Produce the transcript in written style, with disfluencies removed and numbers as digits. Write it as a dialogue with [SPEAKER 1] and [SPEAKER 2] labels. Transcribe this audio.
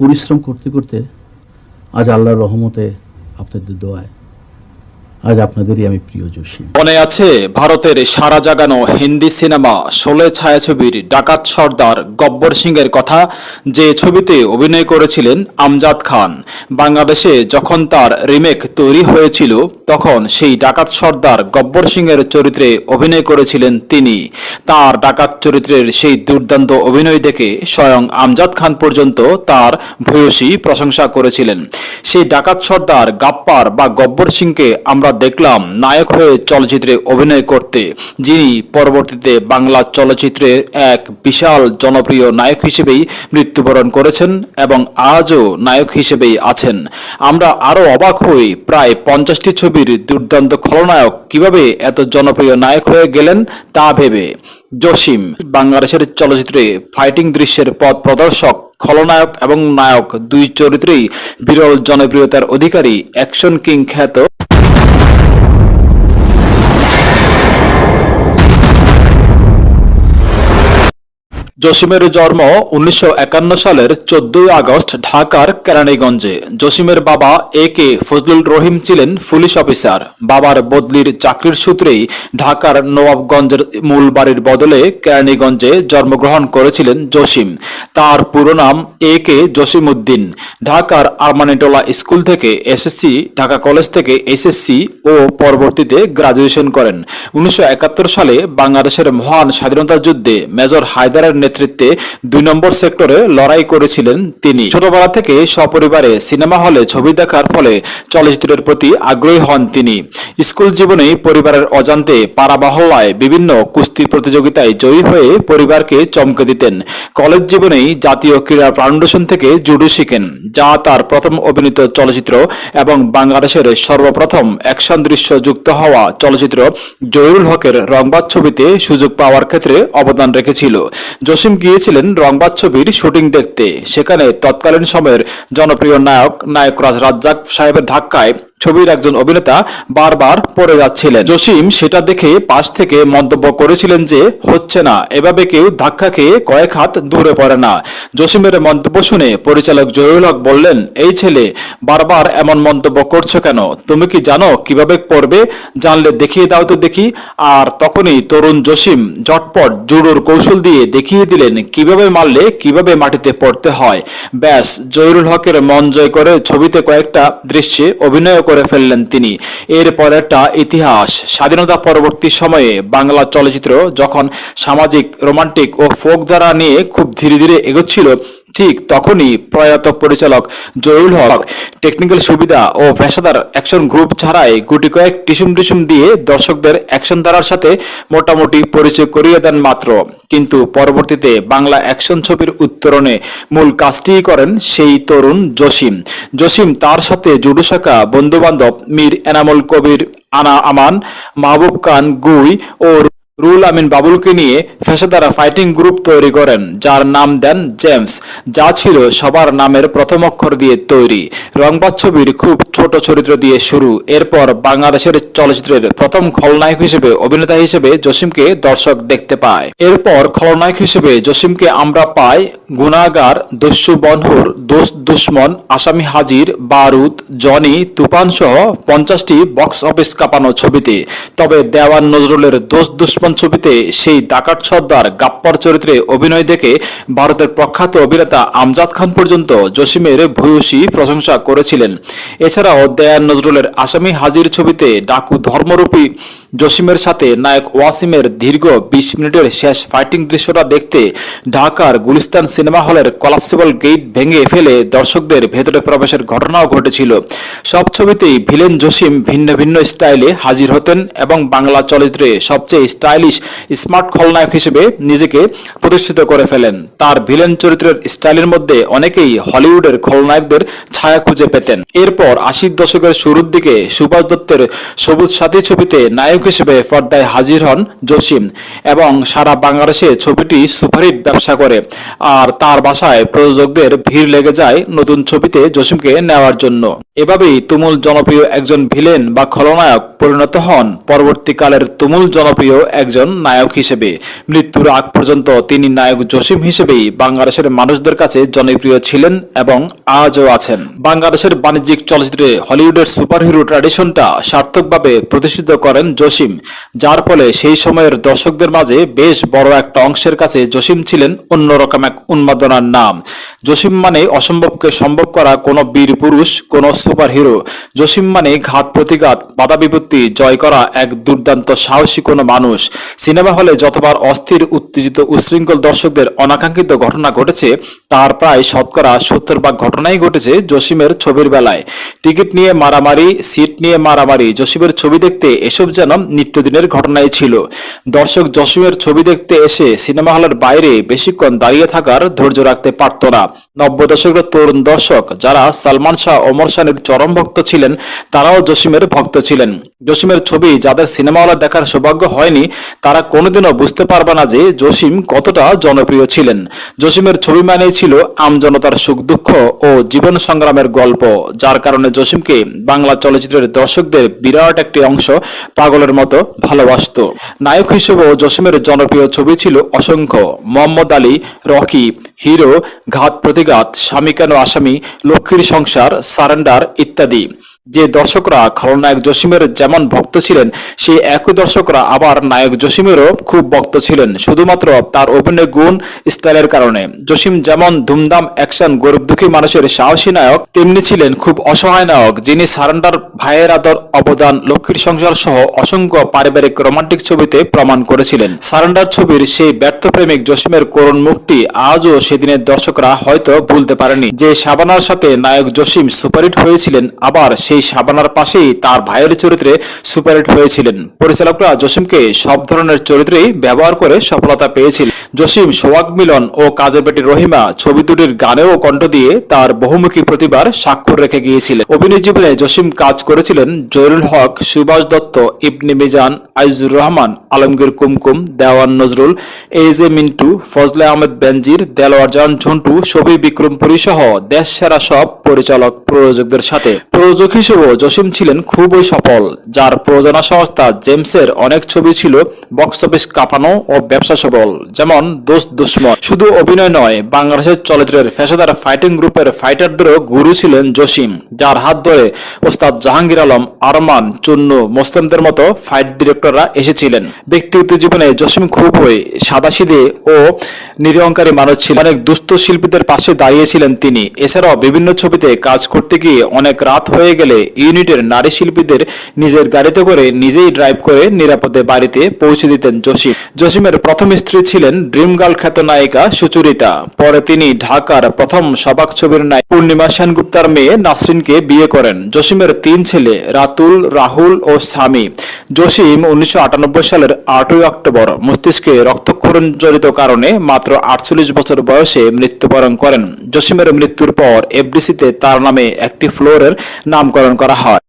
[SPEAKER 1] পরিশ্রম করতে করতে আজ আল্লাহর রহমতে আপনাদের দোয়ায় আজ আপনাদেরই আমি প্রিয় জসিম।
[SPEAKER 2] মনে আছে ভারতের সারা জাগানো হিন্দি সিনেমা শোলে ছায়াছবির ডাকাত সর্দার গব্বর সিংয়ের কথা, যে ছবিতে অভিনয় করেছিলেন আমজাদ খান। বাংলাদেশে যখন তার রিমেক তৈরি হয়েছিল তখন সেই ডাকাত সর্দার গব্বর সিংয়ের চরিত্রে অভিনয় করেছিলেন তিনি। তার ডাকাত চরিত্রের সেই দুর্দান্ত অভিনয় দেখে স্বয়ং আমজাদ খান পর্যন্ত তার ভূয়সী প্রশংসা করেছিলেন। সেই ডাকাত সর্দার গাপ্পার বা গব্বর সিংকে আমরা দেখলাম নায়ক হয়ে চলচ্চিত্রে অভিনয় করতে, যিনি পরবর্তীতে বাংলা চলচ্চিত্রে এক বিশাল জনপ্রিয় নায়ক হিসেবেই মৃত্যুবরণ করেছেন এবং আজও নায়ক হিসেবেই আছেন। আমরা আরো অবাক হই প্রায় 50টি ছবির দুর্দান্ত খলনায়ক কিভাবে এত জনপ্রিয় নায়ক হয়ে গেলেন তা ভেবে। জসিম বাংলাদেশের চলচ্চিত্রে ফাইটিং দৃশ্যের পথ প্রদর্শক, খলনায়ক এবং নায়ক দুই চরিত্রেই বিরল জনপ্রিয়তার অধিকারী, অ্যাকশন কিং খ্যাত জসিমের জন্ম 1951 সালের 14 আগস্ট ঢাকার কেরানীগঞ্জে। জসিমের বাবা A.K. ফজলুল রহিম ছিলেন পুলিশ অফিসার। বাবার বদলির চাকরির সূত্রেই ঢাকার নবাবগঞ্জের মূল বাড়ির বদলে কেরানীগঞ্জে জন্মগ্রহণ করেছিলেন জসিম। তার পুরো নাম A.K. জসিম উদ্দিন। ঢাকার আরমানিটোলা স্কুল থেকে এসএসসি, ঢাকা কলেজ থেকে এইচএসসি ও পরবর্তীতে গ্রাজুয়েশন করেন। 1971 সালে বাংলাদেশের মহান স্বাধীনতা যুদ্ধে মেজর হায়দারের নেতৃত্বে 2 নম্বর সেক্টরে লড়াই করেছিলেন তিনি। ছোটবেলা থেকে সপরিবারে সিনেমা হলে ছবি দেখার ফলে চলচ্চিত্রের প্রতি আগ্রহী হন তিনি। স্কুল জীবনেই পরিবারের অজান্তে পাড়া মহল্লায় বিভিন্ন কুস্তি প্রতিযোগিতায় জয়ী হয়ে পরিবারকে চমকে দিতেন। কলেজ জীবনেই জাতীয় ক্রীড়া ফাউন্ডেশন থেকে জুডো শিখেন, যা তার প্রথম অভিনীত চলচ্চিত্র এবং বাংলাদেশের সর্বপ্রথম অ্যাকশন দৃশ্য যুক্ত হওয়া চলচ্চিত্র জহিরুল হকের রংবাজ ছবিতে সুযোগ পাওয়ার ক্ষেত্রে অবদান রেখেছিল। জসিম গিয়েছিলেন রংবাজ ছবির শুটিং দেখতে। সেখানে তৎকালীন সময়ের জনপ্রিয় নায়করাজ রাজ্জাক সাহেবের ধাক্কায় ছবির একজন অভিনেতা বারবার পড়ে যাচ্ছিলেন। জসিম সেটা দেখে পাশ থেকে মন্তব্য করেছিলেন যে হচ্ছে না, এভাবে কেউ ধাক্কা খেয়ে কয়েক হাত দূরে পড়ে না। জসিমের মন্তব্য শুনে পরিচালক জহিরুল হক বললেন, এই ছেলে বারবার এমন মন্তব্য করছো কেন? তুমি কি জানো কিভাবে পড়বে? জানলে দেখিয়ে দাও তো দেখি। আর তখনই তরুণ জসিম ঝটপট জুডোর কৌশল দিয়ে দেখিয়ে দিলেন কিভাবে মারলে কিভাবে মাটিতে পড়তে হয়। ব্যাস, জহিরুল হকের মন জয় করে ছবিতে কয়েকটা দৃশ্যে অভিনয় করে ফেললেন তিনি। এর পরেরটা ইতিহাস। স্বাধীনতা পরবর্তী সময়ে বাংলা চলচ্চিত্র যখন সামাজিক, রোমান্টিক ও ফোক ধারা নিয়ে খুব ধীরে ধীরে এগোচ্ছিল, ঠিক তখনই প্রয়াত পরিচালক জহিরুল হক টেকনিক্যাল সুবিধা ও পেশাদার অ্যাকশন গ্রুপ ছাড়াই গুটি কয়েক টিসুম দিয়ে দর্শকদের অ্যাকশন ধারার সাথে মোটামুটি পরিচয় করিয়ে দেন মাত্র। কিন্তু পরবর্তীতে বাংলা অ্যাকশন ছবির উত্তরণে মূল কাজটিই করেন সেই তরুণ জসিম। জসিম তার সাথে জুডো শেখা বন্ধুবান্ধব মীর এনামুল কবির, আনা আমান, মাহবুব খান গুই ও রুল আমিন বাবুলকে নিয়ে পেশাদার ফাইটিং গ্রুপ তৈরি করেন, যার নাম দেন জেমস, যা ছিল সবার নামের প্রথম অক্ষর দিয়ে তৈরি। রংবাজ ছবির খুব ছোট চরিত্র দিয়ে শুরু। এরপর বাংলাদেশের চলচ্চিত্রের প্রথম খলনায়ক হিসেবে, অভিনেতা হিসেবে জসিমকে দর্শক দেখতে পায়। এরপর খলনায়ক হিসেবে জসিমকে আমরা পাই গুনাহগার, দস্যু বনহুর, দোস্ত দুশ্মন, আসামি হাজির, বারুদ, জনি, তুফান সহ 50টি বক্স অফিস কাঁপানো ছবিতে। তবে দেওয়ান নজরুলের দোস্ত দুশ্মন ছবিতে সেই ডাকাত সর্দার গাপ্পার চরিত্রে অভিনয় দেখে ভারতের প্রখ্যাত অভিনেতা আমজাদ খান পর্যন্ত জসিমের ভূয়সী প্রশংসা করেছিলেন। এছাড়াও দেওয়ান নজরুলের আসামি হাজির ছবিতে ডাকু ধর্মরূপী জসিমের সাথে নায়ক ওয়াসিমের দীর্ঘ 20 মিনিটের শেষ ফাইটিং দৃশ্যটা দেখতে ঢাকার গুলিস্তান সিনেমা হলের কলাপসিবল গেট ভেঙে ফেলে দর্শকদের ভেতরে প্রবেশের ঘটনাও ঘটেছিল। সব ছবিতেই ভিলেন জসিম ভিন্ন ভিন্ন স্টাইলে হাজির হতেন এবং বাংলা চলচ্চিত্রে সবচেয়ে স্টাইলিশ, স্মার্ট খলনায়ক হিসেবে নিজেকে প্রতিষ্ঠিত করে ফেলেন। তার ভিলেন চরিত্রের স্টাইলের মধ্যে অনেকেই হলিউডের খলনায়কদের ছায়া খুঁজে পেতেন। এরপর 80 দশকের শুরুর দিকে সুভাষ দত্তের সবুজ সাথী ছবিতে নায়ক হিসেবে পর্দায় হাজির হন জসিম এবং সারা বাংলাদেশে ছবিটি সুপারহিট ব্যবসা করে। আর তার বাসায় প্রযোজকদের ভিড় লেগে যায় নতুন ছবিতে জসিমকে নেওয়ার জন্য। এভাবেই তুমুল জনপ্রিয় একজন ভিলেন বা খলনায়ক পরিণত হন পরবর্তীকালের তুমুল জনপ্রিয় একজন নায়ক হিসেবে। মৃত্যুর আগ পর্যন্ত তিনি নায়ক জসিম হিসেবেই বাংলাদেশের মানুষদের কাছে জনপ্রিয় ছিলেন এবং আজও আছেন। বাংলাদেশের বাণিজ্যিক চলচ্চিত্রে হলিউডের সুপারহিরো ট্র্যাডিশনটা সার্থকভাবে প্রতিষ্ঠিত করেন জসিম, যার ফলে সেই সময়ের দর্শকদের মাঝে বেশ বড় একটা অংশের কাছে জসিম ছিলেন অন্যরকম এক উন্মাদনার নাম। জসিম মানে অসম্ভবকে সম্ভব করা কোনো বীর পুরুষ, কোনো সুপারহিরো। জসিম মানে ঘাত প্রতিঘাত, বাধা বিপত্তি জয় করা এক দুর্দান্ত সাহসী কোনো মানুষ। সিনেমা হলে যতবার অস্থির, উত্তেজিত, উশৃঙ্খল দর্শকদের অনাকাঙ্ক্ষিত ঘটনা ঘটেছে, তার প্রায় শতকরা 70% ঘটনাই ঘটেছে জসিমের ছবির বেলায়। টিকিট নিয়ে মারামারি, সিট নিয়ে মারামারি, জসিমের ছবি দেখতে এসব যেন নিত্যদিনের ঘটনাই ছিল। দর্শক জসিমের ছবি দেখতে এসে সিনেমা হলের বাইরে বেশিক্ষণ দাঁড়িয়ে থাকার ধৈর্য রাখতে পারত না। 90 দশকের তরুণ দর্শক যারা সালমান শাহ, ওমর শানের চরম ভক্ত ছিলেন, তারাও জসিমের ভক্ত ছিলেন। জসিমের ছবি যাদের সিনেমা হলে দেখার সৌভাগ্য হয়নি, তারা কোনোদিনও বুঝতে পারবে না যে জসিম কতটা জনপ্রিয় ছিলেন। জসিমের ছবি মানেই ছিল আমজনতার সুখ দুঃখ ও জীবন সংগ্রামের গল্প, যার কারণে জসিমকে বাংলা চলচ্চিত্রের দর্শকদের বিরাট একটি অংশ পাগলের মতো ভালোবাসত। নায়ক হিসেবেও জসিমের জনপ্রিয় ছবি ছিল অসংখ্য। মোহাম্মদ আলী, রকি, হিরো, ঘাত প্রতিঘাত, স্বামী কেন আসামি, লক্ষ্মীর সংসার, সারেন্ডার ইত্যাদি। যে দর্শকরা খলনায়ক জসিমের যেমন ভক্ত ছিলেন, সেই একই দর্শকরা আবার নায়ক জসিমেরও খুব ভক্ত ছিলেন, শুধুমাত্র তার অভিনয় গুণ, স্টাইলের কারণে। জসিম যেমন ধুমধাম অ্যাকশন, গরিব দুঃখী মানুষের সাহসী নায়ক, তেমনি ছিলেন খুব অসহায় নায়ক, যিনি সারেন্ডার, ভাইয়ের আদর, অবদান, লক্ষ্মীর সংসার সহ অসংখ্য পারিবারিক রোমান্টিক ছবিতে প্রমাণ করেছিলেন। সারেন্ডার ছবির সেই ব্যর্থ প্রেমিক জসিমের করুণ মুখটি আজও সেদিনের দর্শকরা হয়তো ভুলতে পারেনি। যে শাবানার সাথে নায়ক জসিম সুপারহিট হয়েছিলেন, আবার সেই শাবানার পাশেই তার ভাইয়ের চরিত্রে সুপারহিট হয়েছিলেন। পরিচালকরা জসিমকে সব ধরনের চরিত্রেই ব্যবহার করে সফলতা পেয়েছিলেন। জসিম সোহাগ মিলন ও কাজের বেটি রহিমা ছবি দুটির গানেও কণ্ঠ দিয়ে তার বহুমুখী প্রতিভার স্বাক্ষর রেখে গিয়েছিলেন। অভিনয় জীবনে জসিম কাজ করেছিলেন জহিরুল হক, সুভাষ দত্ত, ইবনে মিজান, আইজুর রহমান, আলমগীর কুমকুম, দেওয়ান নজরুল, এজে মিন্টু, ফজলে আহমেদ বেনজির, দেলোয়ার জাহান ঝন্টু, শফি বিক্রমপুরী সহ দেশ সেরা সব পরিচালক প্রযোজকদের সাথে। প্রযোজক হিসেবেও জসিম ছিলেন খুবই সফল, যার প্রযোজনা সংস্থা জেমসের অনেক ছবি ছিল বক্স অফিস কাঁপানো ও ব্যবসা সফল, যেমন দোস্ত দুশমন। শুধু অভিনয় নয়, বাংলাদেশের চলচ্চিত্রের পেশাদার ফাইটিং গ্রুপের ফাইটারদেরও গুরু ছিলেন জসিম, যার হাত ধরে ওস্তাদ জাহাঙ্গীর আলম, আরমান, চুন্নু, মোসলেমদের মতো ফাইট ডিরেক্টররা এসেছিলেন। ব্যক্তিগত জীবনে জসিম খুবই সাদাসিধে ও নিরহংকারী মানুষ ছিলেন। অনেক দুস্থ শিল্পীদের পাশে দাঁড়িয়েছিলেন তিনি। এছাড়াও বিভিন্ন ছবিতে কাজ করতে গিয়ে অনেক রাত হয়ে গেলে ইউনিটের নারী শিল্পীদের নিজের গাড়িতে করে নিজেই ড্রাইভ করে নিরাপদে বাড়িতে পৌঁছে দিতেন জসিম। জসিমের প্রথম স্ত্রী ছিলেন ড্রিম গার্ল খ্যাত নায়িকা সুচরিতা। পরে তিনি ঢাকার প্রথম সবাক ছবির নায়িকা পূর্ণিমা সেনগুপ্তার মেয়ে নাসরিনকে বিয়ে করেন। জসিমের 3 ছেলে, রাতুল, রাহুল ও স্বামী। জসিম 1998 সালের 8ই অক্টোবর মস্তিষ্কে রক্তক্ষরণজনিত কারণে মাত্র 48 বছর বয়সে মৃত্যুবরণ করেন। জসিমের মৃত্যুর পর এফডিসিতে তার নামে একটি ফ্লোরের নামকরণ করা হয়।